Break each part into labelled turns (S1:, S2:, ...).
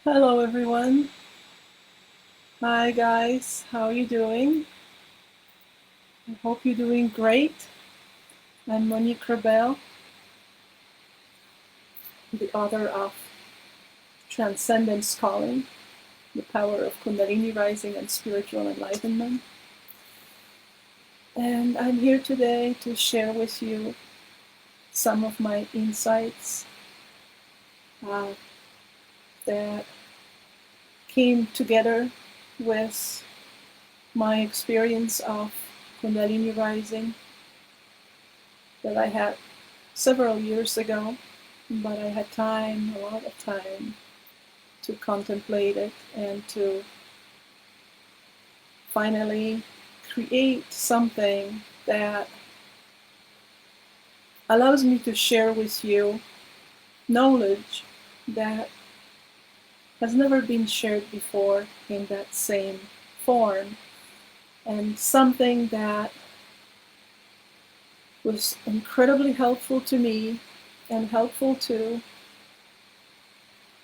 S1: Hello everyone. Hi guys, how are you doing? I hope you're doing great. I'm Monique Rebelle, the author of Transcendence Calling, the Power of Kundalini Rising and Spiritual Enlightenment. And I'm here today to share with you some of my insights that came together with my experience of Kundalini Rising that I had several years ago, but I had time, a lot of time, to contemplate it and to finally create something that allows me to share with you knowledge that has never been shared before in that same form, and something that was incredibly helpful to me and helpful to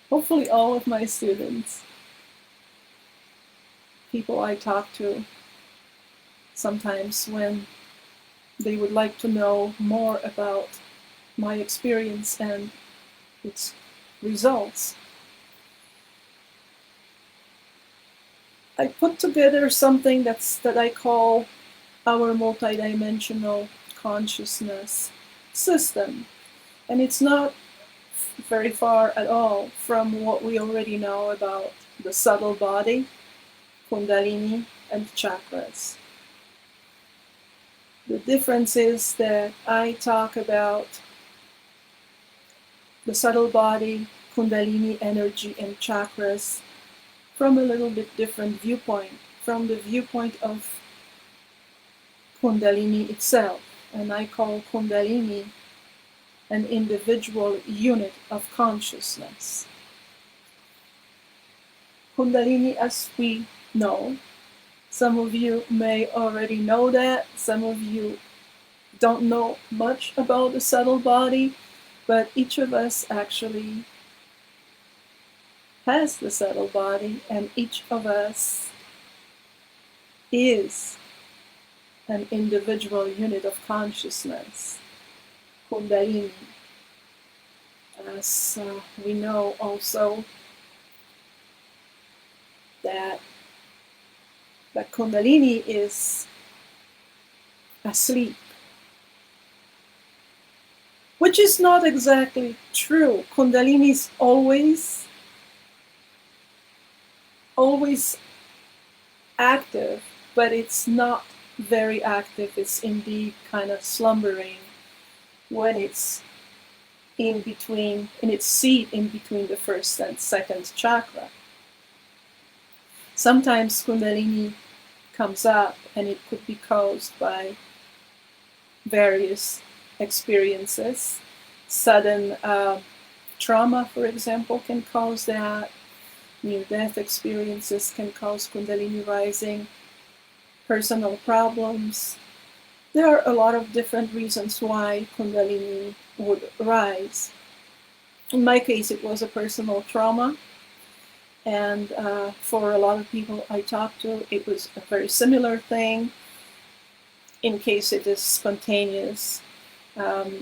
S1: hopefully all of my students, people I talk to sometimes when they would like to know more about my experience and its results. I put together something that I call our multidimensional consciousness system. And it's not very far at all from what we already know about the subtle body, Kundalini, and chakras. The difference is that I talk about the subtle body, Kundalini energy, and chakras from a little bit different viewpoint, from the viewpoint of Kundalini itself. And I call Kundalini an individual unit of consciousness. Kundalini, as we know, some of you may already know that, some of you don't know much about the subtle body, but each of us actually has the subtle body, and each of us is an individual unit of consciousness, Kundalini. As we know also that Kundalini is asleep, which is not exactly true. Kundalini is always active, but it's not very active. It's indeed kind of slumbering when it's in its seat in between the first and second chakra. Sometimes Kundalini comes up, and it could be caused by various experiences. Sudden trauma, for example, can cause that. Near-death experiences can cause Kundalini rising. Personal problems. There are a lot of different reasons why Kundalini would rise. In my case, it was a personal trauma. And for a lot of people I talked to, it was a very similar thing. In case it is spontaneous,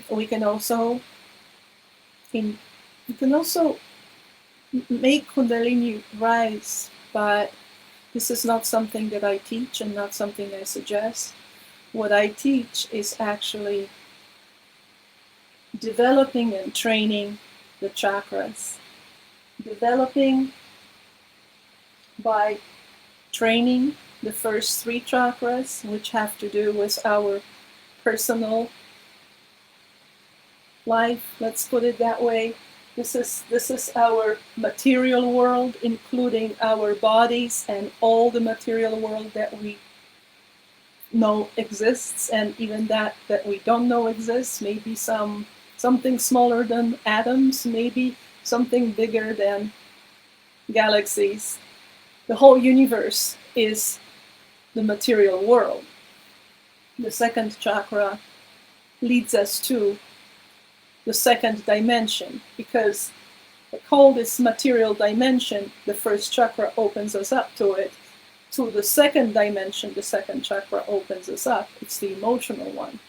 S1: we can also make Kundalini rise, but this is not something that I teach and not something I suggest. What I teach is actually developing and training the chakras. Developing by training the first three chakras, which have to do with our personal life, let's put it that way. This is our material world, including our bodies and all the material world that we know exists, and even that we don't know exists. Maybe something smaller than atoms, maybe something bigger than galaxies. The whole universe is the material world. The second chakra leads us to the second dimension, because call this material dimension, the first chakra opens us up to it. To the second dimension, the second chakra opens us up. It's the emotional one.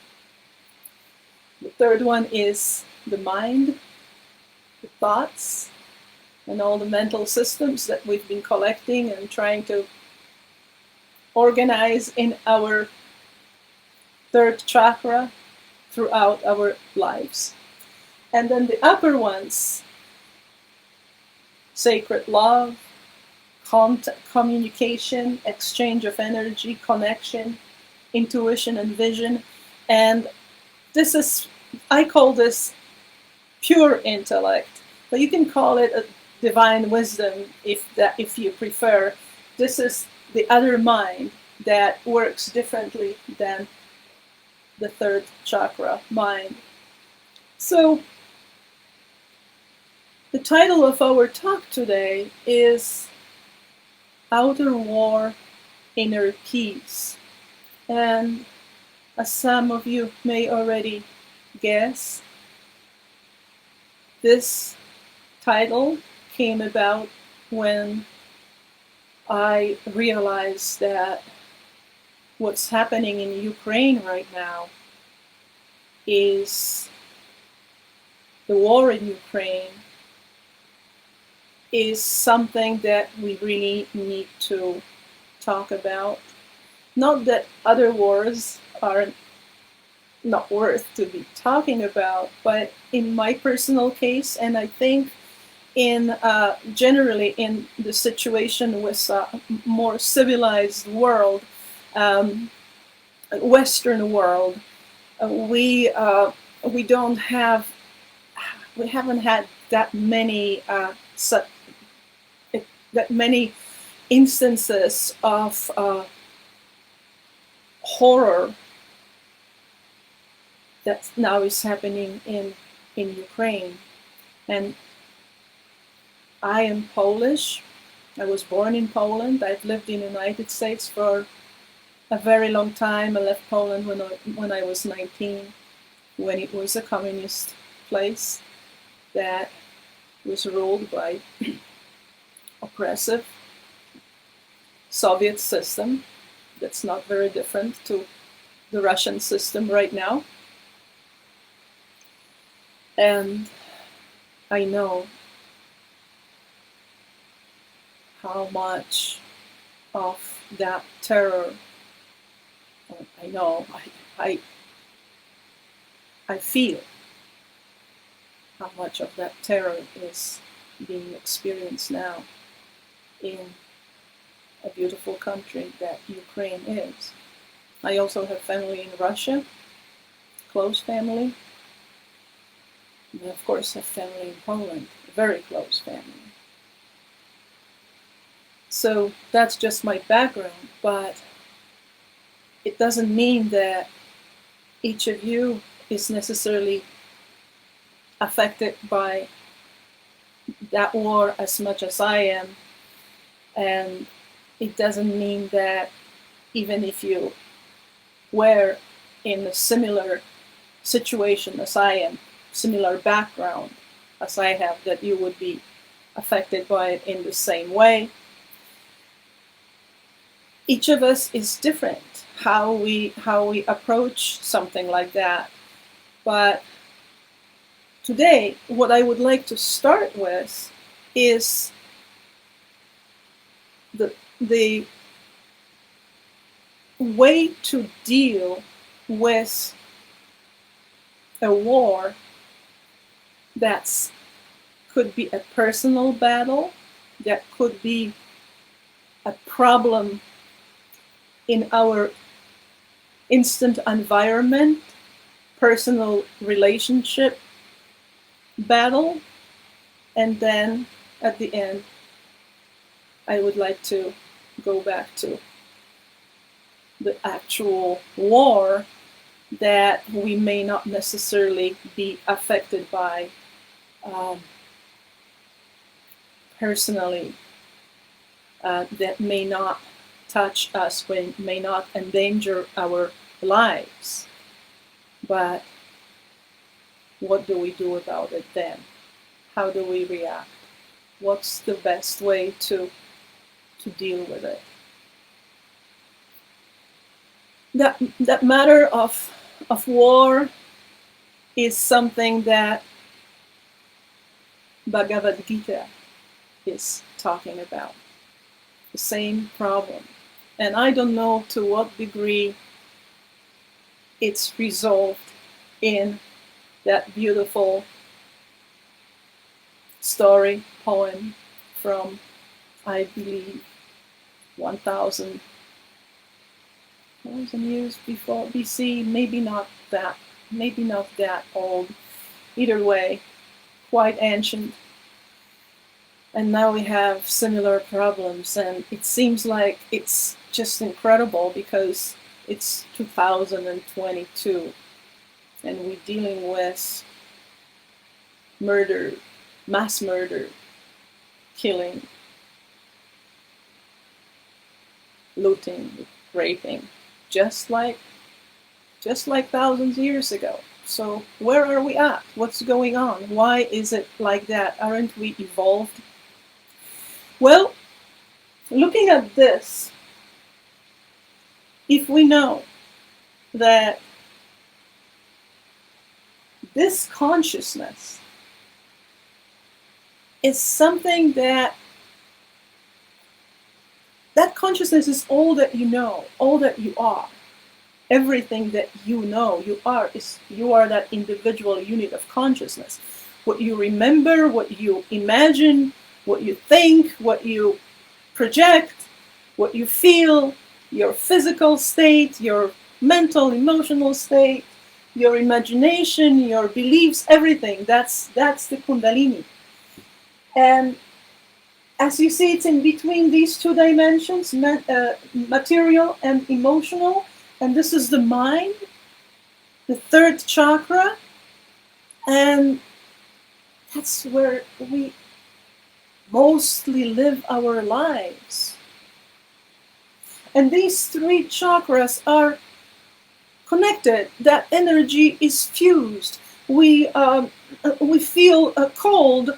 S1: The third one is the mind, the thoughts, and all the mental systems that we've been collecting and trying to organize in our third chakra throughout our lives. And then the upper ones, sacred love, communication, exchange of energy, connection, intuition and vision. And this is, I call this pure intellect, but you can call it a divine wisdom if you prefer. This is the other mind that works differently than the third chakra mind. So the title of our talk today is Outer War, Inner Peace. And as some of you may already guess, this title came about when I realized that what's happening in Ukraine right now is the war in Ukraine is something that we really need to talk about. Not that other wars are not worth to be talking about, but in my personal case, and I think in generally in the situation with a more civilized world, Western world, we haven't had that many instances of horror that now is happening in Ukraine. And I am Polish. I was born in Poland. I've lived in the United States for a very long time. I left Poland when I was 19, when it was a communist place that was ruled by oppressive Soviet system that's not very different to the Russian system right now. And I know how much of that terror, I feel how much of that terror is being experienced now in a beautiful country that Ukraine is. I also have family in Russia, close family. And of course have family in Poland, a very close family. So that's just my background, but it doesn't mean that each of you is necessarily affected by that war as much as I am. And it doesn't mean that even if you were in a similar situation as I am, similar background as I have, that you would be affected by it in the same way. Each of us is different how we approach something like that. But today, what I would like to start with is the way to deal with a war that could be a personal battle, that could be a problem in our instant environment, personal relationship battle, and then at the end, I would like to go back to the actual war that we may not necessarily be affected by personally, that may not touch us, may not endanger our lives. But what do we do about it then? how do we react? What's the best way to deal with it? That matter of war is something that Bhagavad Gita is talking about. The same problem. And I don't know to what degree it's resolved in that beautiful story, poem from, I believe, 1,000 years before BC, maybe not that old. Either way, quite ancient. And now we have similar problems, and it seems like it's just incredible because it's 2022 and we're dealing with murder, mass murder, killing, looting, raping, just like thousands of years ago. So where are we at? What's going on? Why is it like that? Aren't we evolved? Well, looking at this, if we know that this consciousness is something that consciousness is all that you know, all that you are. Everything that you know, you are that individual unit of consciousness. What you remember, what you imagine, what you think, what you project, what you feel, your physical state, your mental, emotional state, your imagination, your beliefs, everything. That's the Kundalini. And as you see, it's in between these two dimensions, material and emotional. And this is the mind, the third chakra. And that's where we mostly live our lives. And these three chakras are connected. That energy is fused. We feel cold.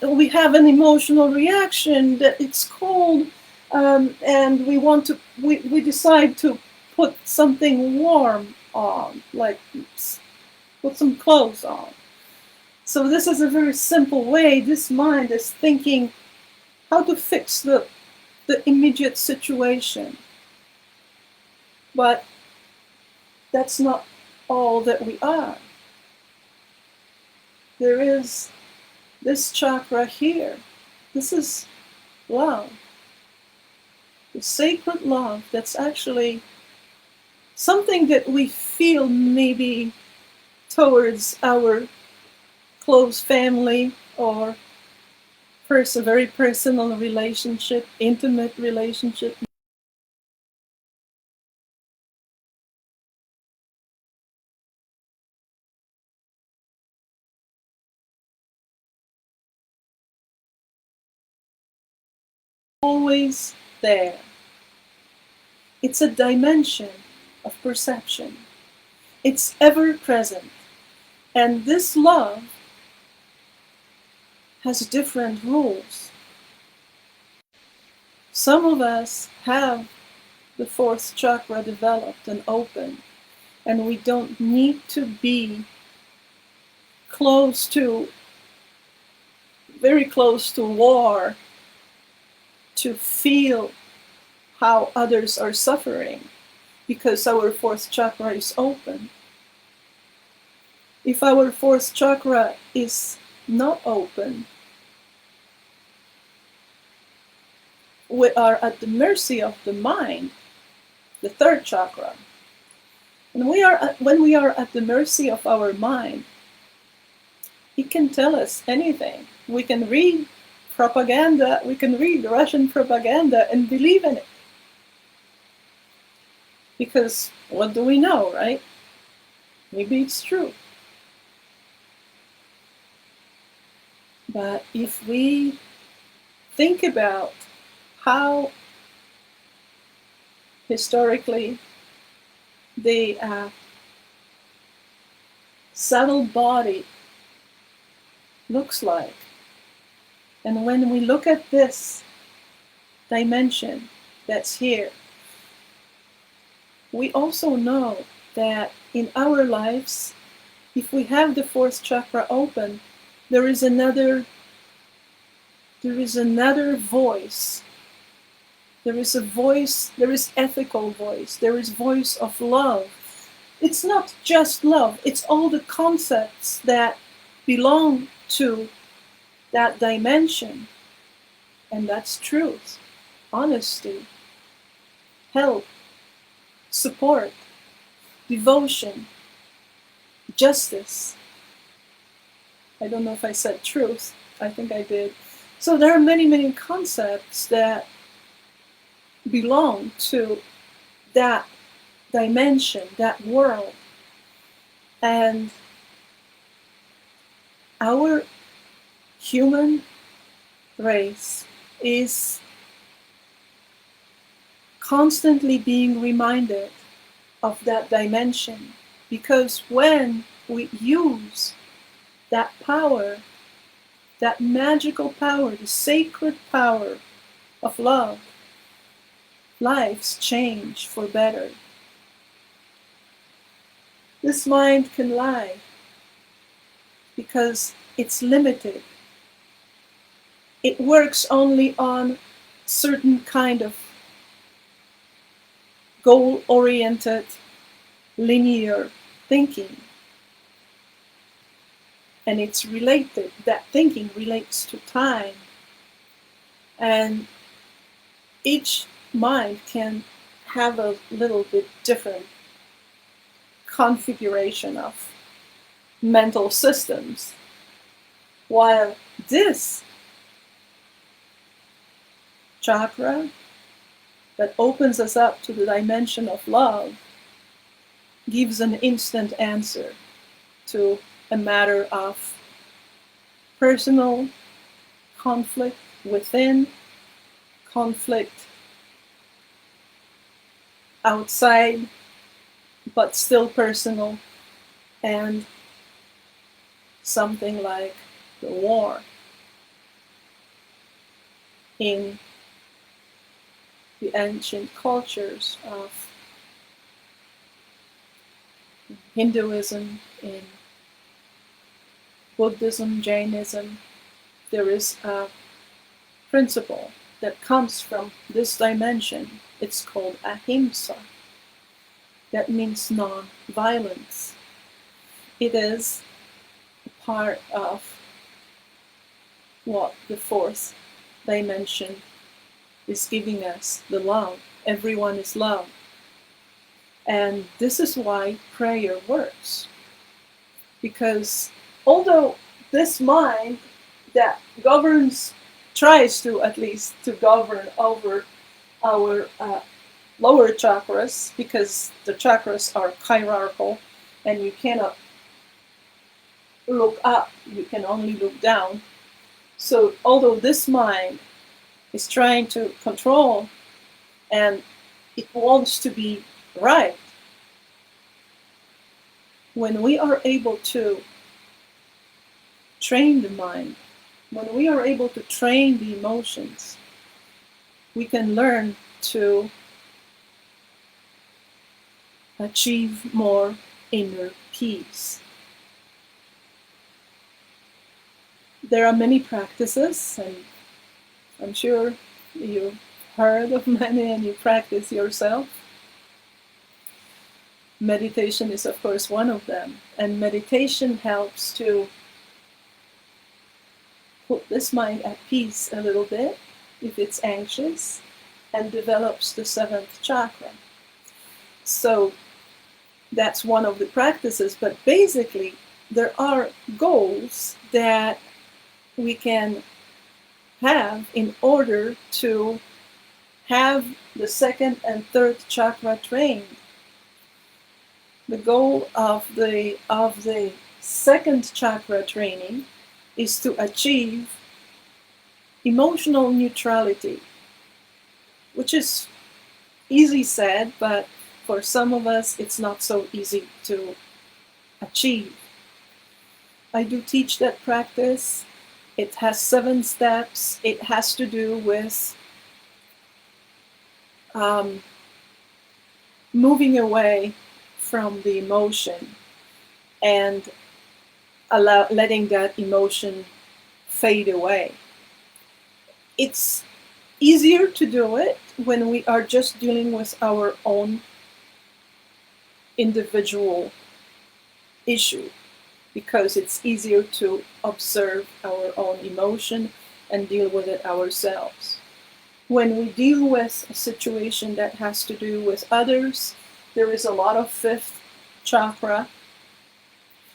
S1: We have an emotional reaction that it's cold, and we decide to put something warm on, like put some clothes on. So this is a very simple way. This mind is thinking how to fix the immediate situation. But that's not all that we are. There is this chakra here. This is love. The sacred love that's actually something that we feel maybe towards our close family or a very personal relationship, intimate relationship. Always there. It's a dimension of perception. It's ever present. And this love has different rules. Some of us have the fourth chakra developed and open, and we don't need to be very close to war to feel how others are suffering, because our fourth chakra is open. If our fourth chakra is not open, we are at the mercy of the mind, the third chakra. And when we are at the mercy of our mind, it can tell us anything. We can read propaganda, we can read Russian propaganda and believe in it. Because what do we know, right? Maybe it's true. But if we think about how historically the subtle body looks like. And when we look at this dimension that's here, we also know that in our lives, if we have the fourth chakra open, there is another voice. There is a voice, there is ethical voice, there is voice of love. It's not just love, it's all the concepts that belong to that dimension. And that's truth, honesty, help, support, devotion, justice. I don't know if I said truth, I think I did. So there are many, many concepts that belong to that dimension, that world. And our human race is constantly being reminded of that dimension, because when we use that power, that magical power, the sacred power of love, lives change for better. This mind can lie because it's limited. It works only on certain kind of goal-oriented, linear thinking. And it's related, that thinking relates to time. And each mind can have a little bit different configuration of mental systems, while this chakra that opens us up to the dimension of love gives an instant answer to a matter of personal conflict within, conflict outside, but still personal, and something like the war in the ancient cultures of Hinduism, in Buddhism, Jainism. There is a principle that comes from this dimension. It's called Ahimsa. That means non-violence. It is a part of what the fourth dimension is giving us, the love. Everyone is love. And this is why prayer works. Because although this mind that governs, tries to at least to govern over our lower chakras, because the chakras are hierarchical and you cannot look up, you can only look down. So although this mind is trying to control and it wants to be right, when we are able to train the mind, when we are able to train the emotions, we can learn to achieve more inner peace. There are many practices, and I'm sure you've heard of many and you practice yourself. Meditation is, of course, one of them. And meditation helps to put this mind at peace a little bit if it's anxious, and develops the seventh chakra. So that's one of the practices. But basically, there are goals that we can have in order to have the second and third chakra trained. The goal of the second chakra training is to achieve emotional neutrality, which is easy said, but for some of us it's not so easy to achieve. I do teach that practice. It has 7 steps. It has to do with moving away from the emotion and letting that emotion fade away. It's easier to do it when we are just dealing with our own individual issue, because it's easier to observe our own emotion and deal with it ourselves. When we deal with a situation that has to do with others, there is a lot of 5th chakra,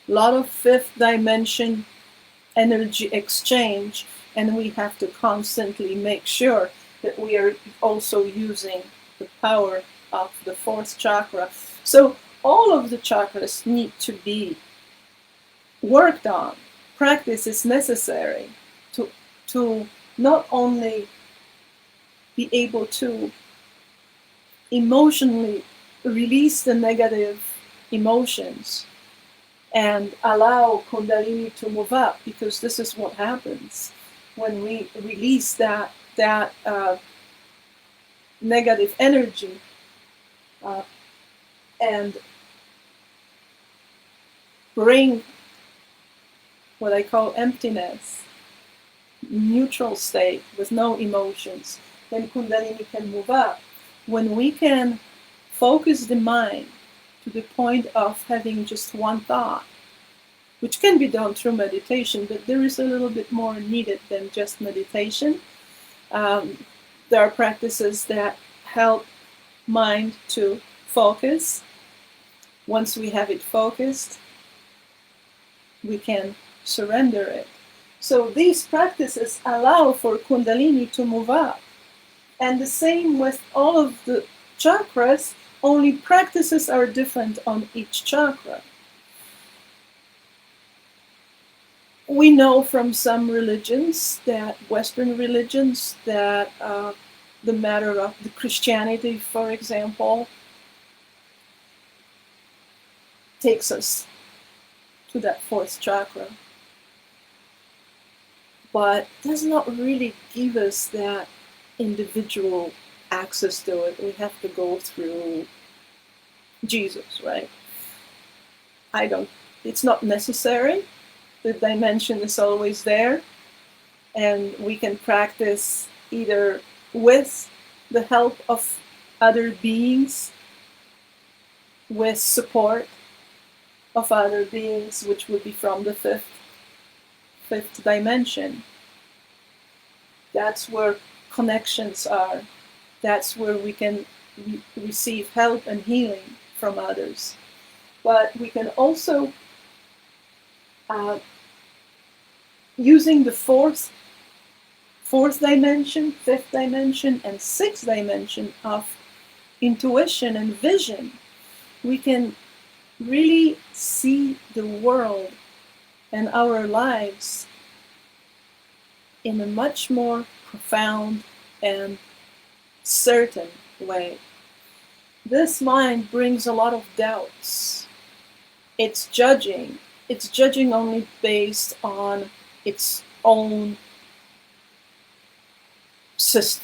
S1: a lot of 5th dimension energy exchange, and we have to constantly make sure that we are also using the power of the 4th chakra. So all of the chakras need to be worked on. Practice is necessary to not only be able to emotionally release the negative emotions and allow Kundalini to move up, because this is what happens when we release that negative energy and bring what I call emptiness, neutral state with no emotions. Then Kundalini can move up. When we can focus the mind to the point of having just one thought, which can be done through meditation, but there is a little bit more needed than just meditation. There are practices that help mind to focus. Once we have it focused, we can surrender it. So these practices allow for Kundalini to move up. And the same with all of the chakras, only practices are different on each chakra. We know from some religions, that Western religions, that the matter of the Christianity, for example, takes us to that 4th chakra, but does not really give us that individual access to it. We have to go through Jesus, right? It's not necessary. The dimension is always there, and we can practice either with the help of other beings, with support of other beings, which would be from the fifth dimension. That's where connections are. That's where we can receive help and healing from others. But we can also, using the fourth dimension, 5th dimension, and 6th dimension of intuition and vision, we can really see the world and our lives in a much more profound and certain way. This mind brings a lot of doubts. It's judging only based on its own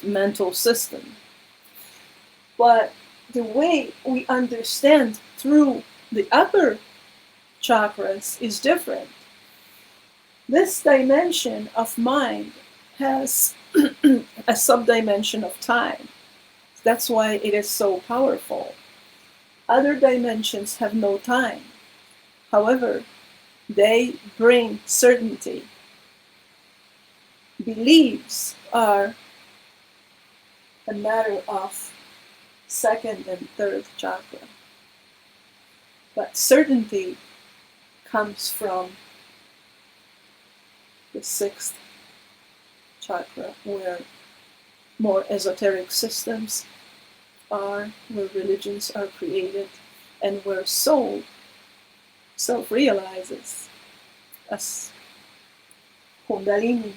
S1: mental system. But the way we understand through the upper chakras is different. This dimension of mind has a subdimension of time. That's why it is so powerful. Other dimensions have no time. However, they bring certainty. Beliefs are a matter of 2nd and 3rd chakra. But certainty comes from the 6th chakra, where more esoteric systems are, where religions are created, and where soul self-realizes as Kundalini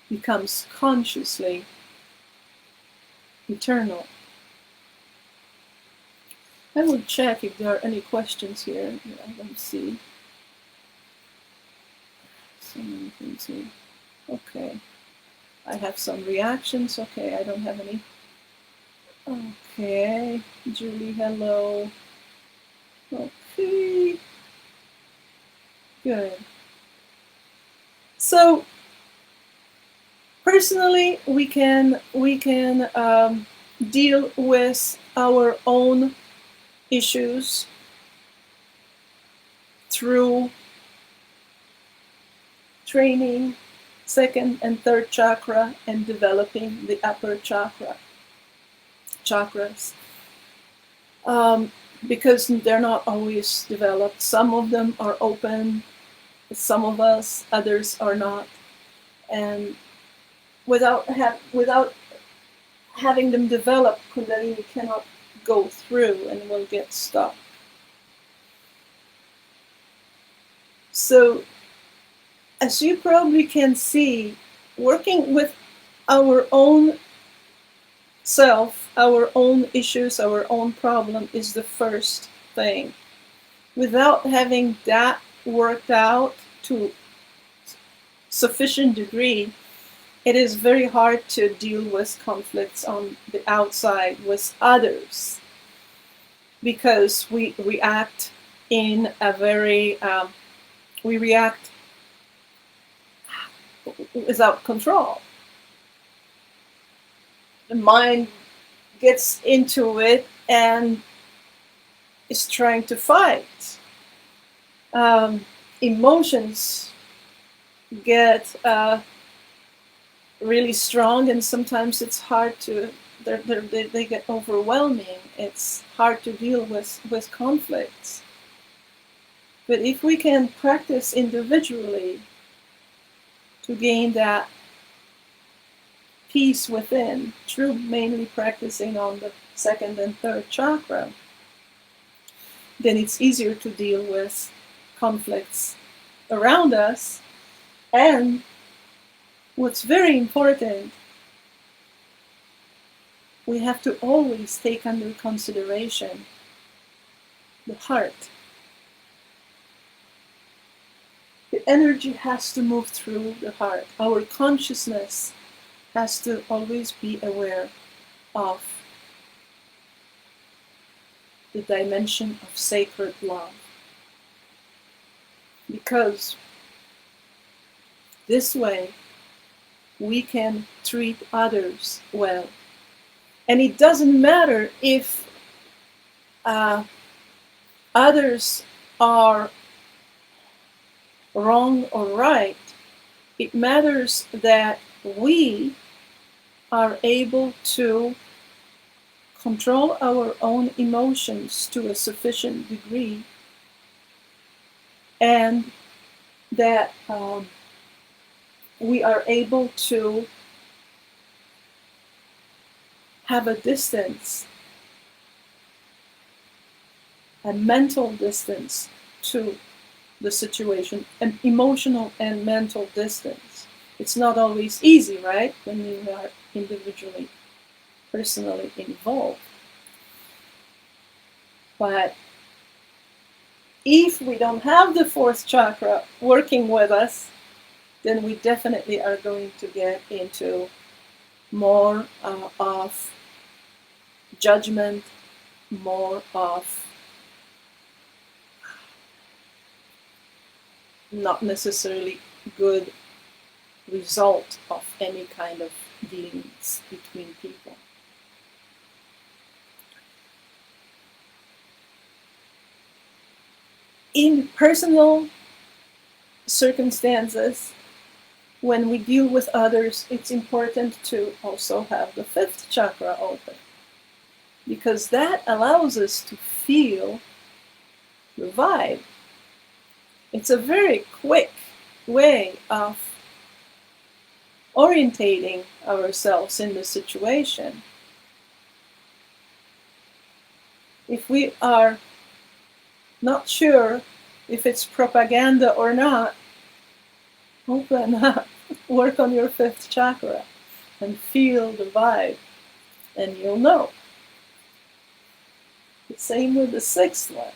S1: becomes consciously eternal. I will check if there are any questions here. I don't see. So many things here. Okay. I have some reactions. Okay, I don't have any. Okay. Julie, hello. Okay. Good. So personally, we can deal with our own issues through training second and third chakra and developing the upper chakras, because they're not always developed. Some of them are open, some of us, others are not, and without having them developed, Kundalini cannot go through and will get stuck. So, as you probably can see, working with our own self, our own issues, our own problem is the first thing. Without having that worked out to sufficient degree, it is very hard to deal with conflicts on the outside with others, because we react in a very we react without control. The mind gets into it and is trying to fight. Emotions get really strong, and sometimes it's hard to, they get overwhelming. It's hard to deal with conflicts. But if we can practice individually to gain that peace within, through mainly practicing on the second and third chakra, then it's easier to deal with conflicts around us. And what's very important, we have to always take under consideration the heart. The energy has to move through the heart. Our consciousness has to always be aware of the dimension of sacred love. Because this way we can treat others well. And it doesn't matter if others are wrong or right. It matters that we are able to control our own emotions to a sufficient degree, and that we are able to have a distance, a mental distance to the situation, an emotional and mental distance. It's not always easy, right, when you are individually, personally involved. But if we don't have the fourth chakra working with us, then we definitely are going to get into more of judgment, more of not necessarily good result of any kind of dealings between people. In personal circumstances, when we deal with others, it's important to also have the fifth chakra open, because that allows us to feel the vibe. It's a very quick way of orientating ourselves in the situation. If we are not sure if it's propaganda or not, open up, work on your fifth chakra and feel the vibe, and you'll know. The same with the sixth one.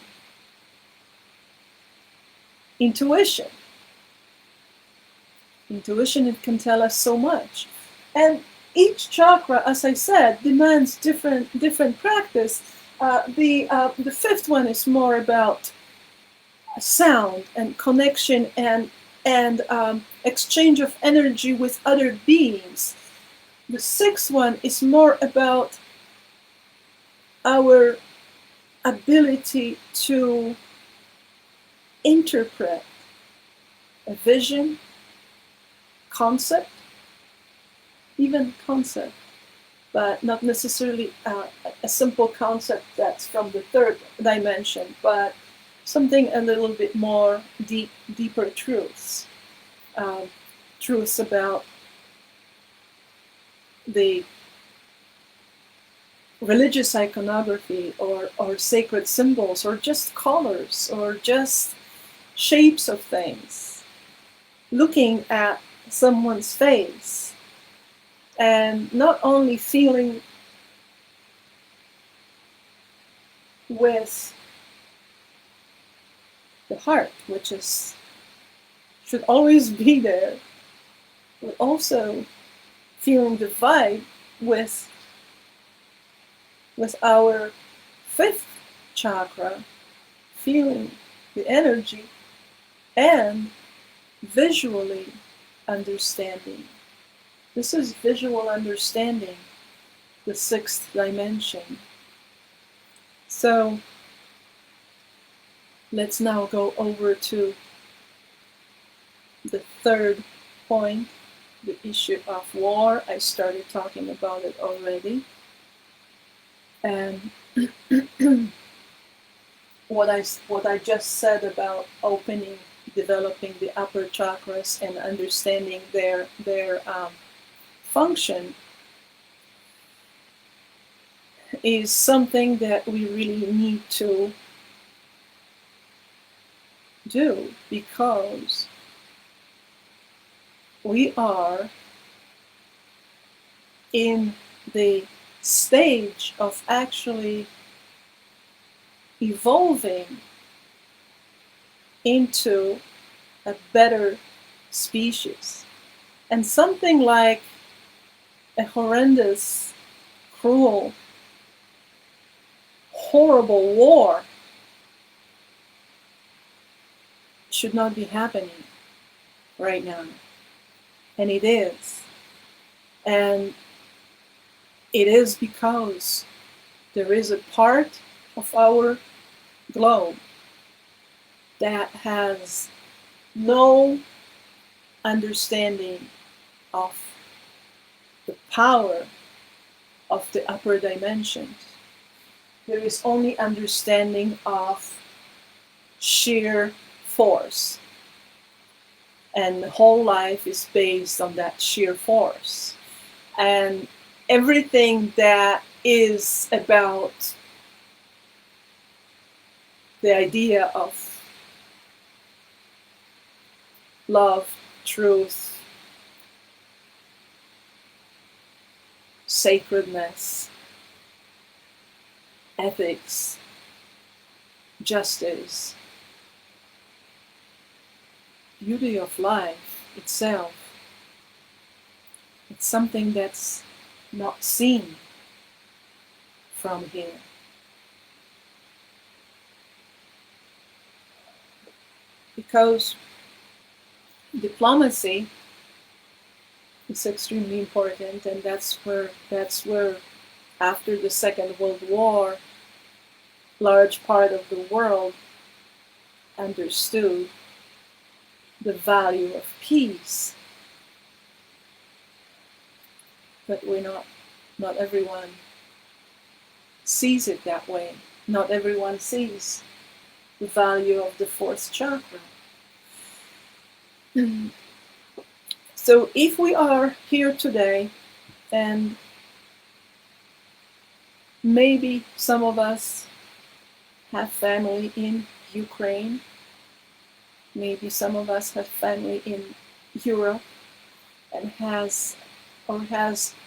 S1: Intuition. Intuition, it can tell us so much. And each chakra, as I said, demands different practice. The fifth one is more about sound and connection and exchange of energy with other beings. The sixth one is more about our ability to interpret a vision, concept, even concept, but not necessarily a simple concept that's from the third dimension, but something a little bit more deeper truths. Truths about the religious iconography or sacred symbols or just colors or just shapes of things. Looking at someone's face and not only feeling with the heart, which should always be there, but also feeling the vibe with our fifth chakra, feeling the energy and visually understanding. This is visual understanding, the sixth dimension. So let's now go over to the third point, the issue of war. I started talking about it already. And what I just said about opening, developing the upper chakras and understanding their function is something that we really need to do, because we are in the stage of actually evolving into a better species. And something like a horrendous, cruel, horrible war should not be happening right now. And it is. And it is because there is a part of our globe that has no understanding of the power of the upper dimensions. There is only understanding of sheer force. And the whole life is based on that sheer force. And everything that is about the idea of love, truth, sacredness, ethics, justice, beauty of life itself, it's something that's not seen from here. Because diplomacy is extremely important, and that's where after the Second World War, large part of the world understood the value of peace. But not everyone sees it that way. Not everyone sees the value of the fourth chakra. So if we are here today, and maybe some of us have family in Ukraine, maybe some of us have family in Europe and has a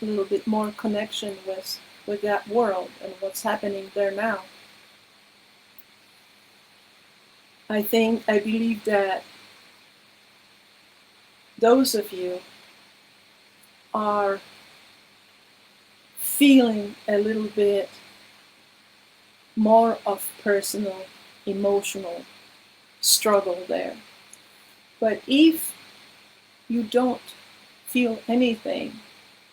S1: little bit more connection with that world and what's happening there now. I believe that those of you are feeling a little bit more of personal, emotional struggle there. But if you don't feel anything,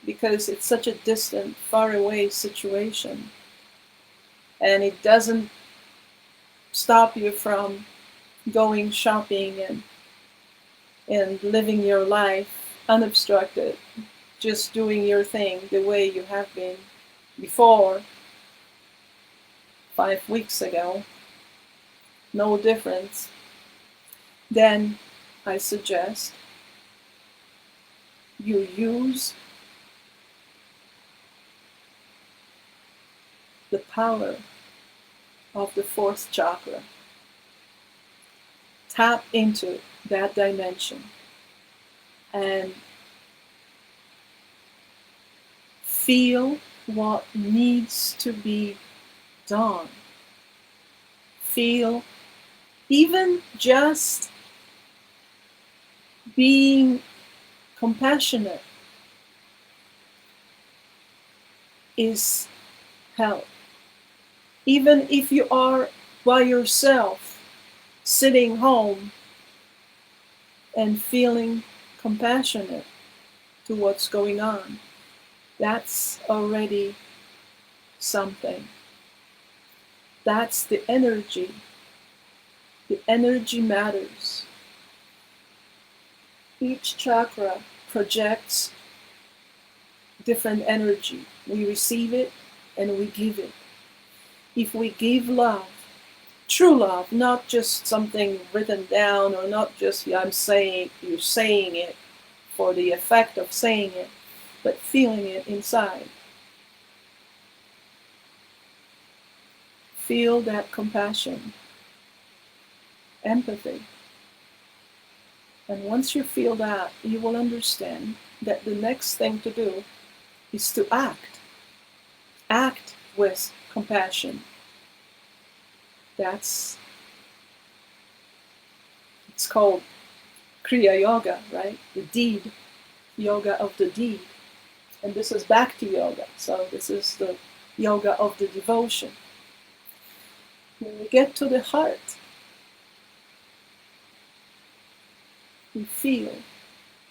S1: because it's such a distant, far away situation, and it doesn't stop you from going shopping and living your life unobstructed, just doing your thing the way you have been before 5 weeks ago, no difference, then I suggest you use the power of the fourth chakra. Tap into that dimension and feel what needs to be done. Feel even just being compassionate is help. Even if you are by yourself, sitting home and feeling compassionate to what's going on, that's already something. That's the energy. The energy matters. Each chakra projects different energy. We receive it and we give it. If we give love, true love, not just something written down, or not just you're saying it for the effect of saying it, but feeling it inside. Feel that compassion, empathy. And once you feel that, you will understand that the next thing to do is to act. Act with compassion. It's called Kriya Yoga, right? The deed, yoga of the deed. And this is Bhakti Yoga, so this is the yoga of the devotion. When we get to the heart, we feel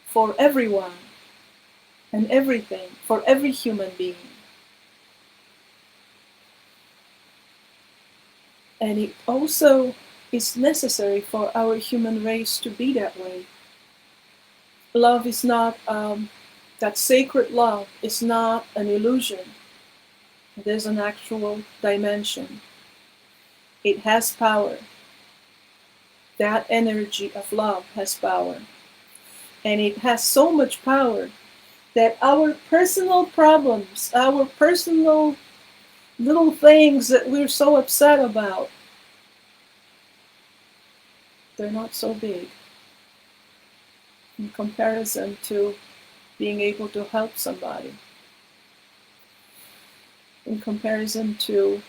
S1: for everyone and everything, for every human being. And it also is necessary for our human race to be that way. Love is not, that sacred love is not an illusion. It is an actual dimension. It has power. That energy of love has power. And it has so much power that our personal problems, our personal little things that we're so upset about, they're not so big in comparison to being able to help somebody, in comparison to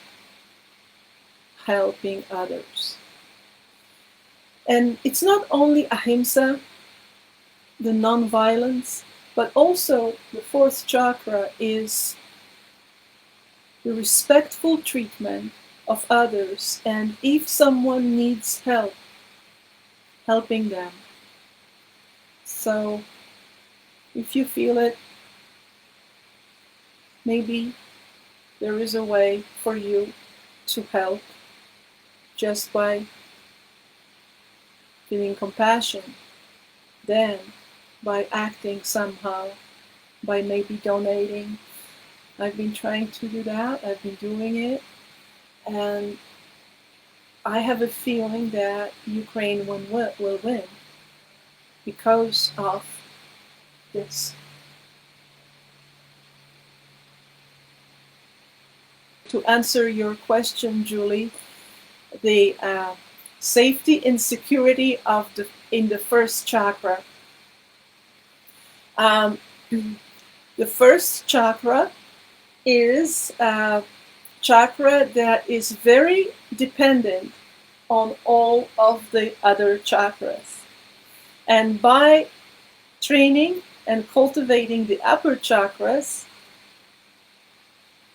S1: helping others. And it's not only Ahimsa, the non-violence, but also the fourth chakra is the respectful treatment of others, and if someone needs help, helping them. So if you feel it, maybe there is a way for you to help just by feeling compassion, then by acting somehow, by maybe donating. I've been trying to do that, I've been doing it, and I have a feeling that Ukraine will win because of this. To answer your question, Julie, the safety and security in the first chakra. The first chakra is a chakra that is very dependent on all of the other chakras. And by training and cultivating the upper chakras,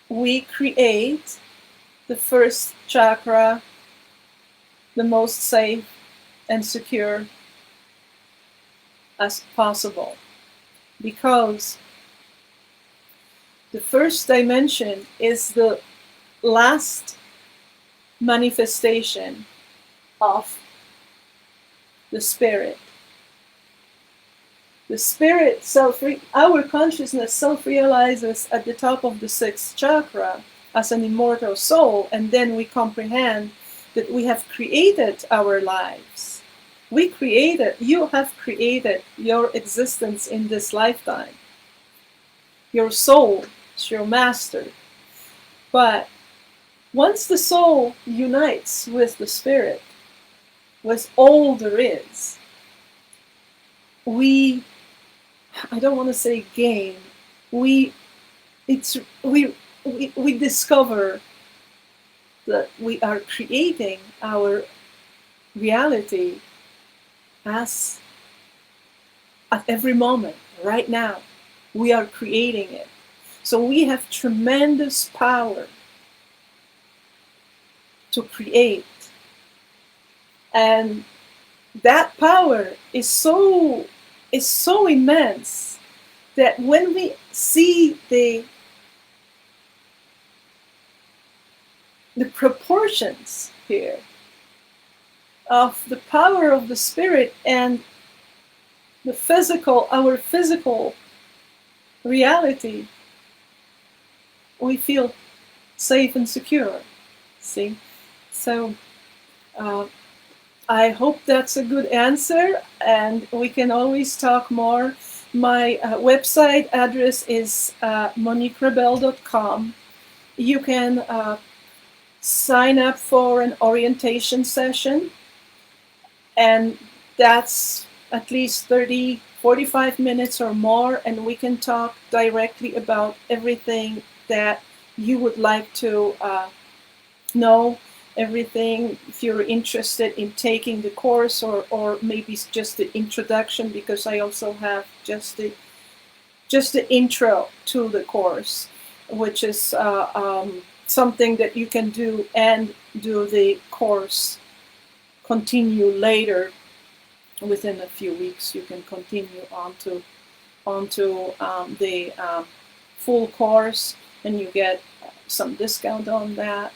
S1: we create the first chakra the most safe and secure as possible. Because the first dimension is the last manifestation of the spirit. The spirit our consciousness self-realizes at the top of the sixth chakra as an immortal soul, and then we comprehend that we have created our lives. You have created your existence in this lifetime. Your soul is your master. But once the soul unites with the spirit, with all there is, I don't want to say gain, we discover that we are creating our reality as at every moment, right now, we are creating it. So we have tremendous power to create. And that power is so immense that when we see the proportions here of the power of the spirit and our physical reality, we feel safe and secure. See? So I hope that's a good answer, and we can always talk more. My website address is moniquerebelle.com. You can sign up for an orientation session, and that's at least 45 minutes or more, and we can talk directly about everything that you would like to know, everything. If you're interested in taking the course, or maybe just the introduction, because I also have just the intro to the course, which is something that you can do and do the course, continue later. Within a few weeks, you can continue onto the full course, and you get some discount on that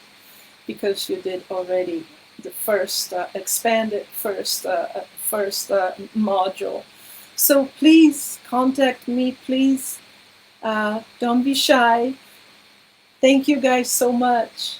S1: because you did already the first expanded first module. So please contact me. Please don't be shy. Thank you guys so much.